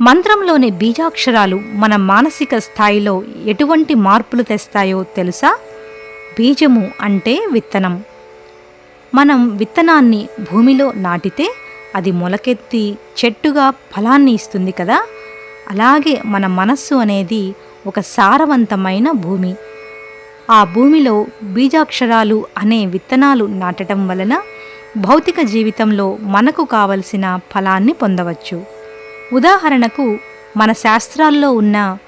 మంత్రంలోని బీజాక్షరాలు మన మానసిక స్థాయిలో ఎటువంటి మార్పులు తెస్తాయో తెలుసా? బీజము అంటే విత్తనం. మనం విత్తనాన్ని భూమిలో నాటితే అది మొలకెత్తి చెట్టుగా ఫలాన్ని ఇస్తుంది కదా. అలాగే మన మనస్సు అనేది ఒక సారవంతమైన భూమి. ఆ భూమిలో బీజాక్షరాలు అనే విత్తనాలు నాటడం వలన భౌతిక జీవితంలో మనకు కావలసిన ఫలాన్ని పొందవచ్చు. ఉదాహరణకు మన శాస్త్రాల్లో ఉన్న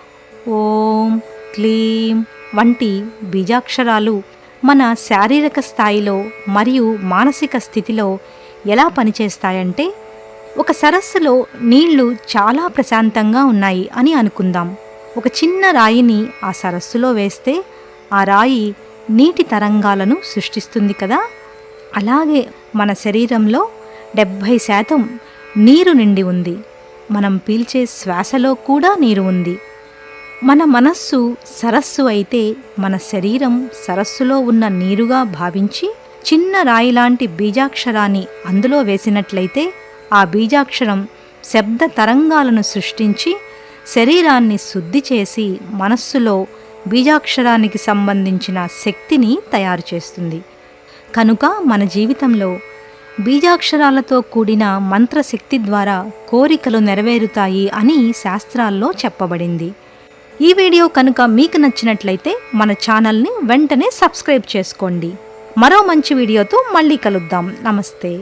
ఓం, క్లీం వంటి బీజాక్షరాలు మన శారీరక స్థాయిలో మరియు మానసిక స్థితిలో ఎలా పనిచేస్తాయంటే, ఒక సరస్సులో నీళ్లు చాలా ప్రశాంతంగా ఉన్నాయి అని అనుకుందాం. ఒక చిన్న రాయిని ఆ సరస్సులో వేస్తే ఆ రాయి నీటి తరంగాలను సృష్టిస్తుంది కదా. అలాగే మన శరీరంలో 70% నీరు నిండి ఉంది. మనం పీల్చే శ్వాసలో కూడా నీరు ఉంది. మన మనస్సు సరస్సు అయితే మన శరీరం సరస్సులో ఉన్న నీరుగా భావించి చిన్న రాయిలాంటి బీజాక్షరాన్ని అందులో వేసినట్లయితే ఆ బీజాక్షరం శబ్ద తరంగాలను సృష్టించి శరీరాన్ని శుద్ధి చేసి మనస్సులో బీజాక్షరానికి సంబంధించిన శక్తిని తయారు చేస్తుంది. కనుక మన జీవితంలో బీజాక్షరాలతో కూడిన మంత్రశక్తి ద్వారా కోరికలు నెరవేరుతాయి అని శాస్త్రాల్లో చెప్పబడింది. ఈ వీడియో కనుక మీకు నచ్చినట్లయితే మన ఛానల్ని వెంటనే సబ్స్క్రైబ్ చేసుకోండి. మరో మంచి వీడియోతో మళ్ళీ కలుద్దాం. నమస్తే.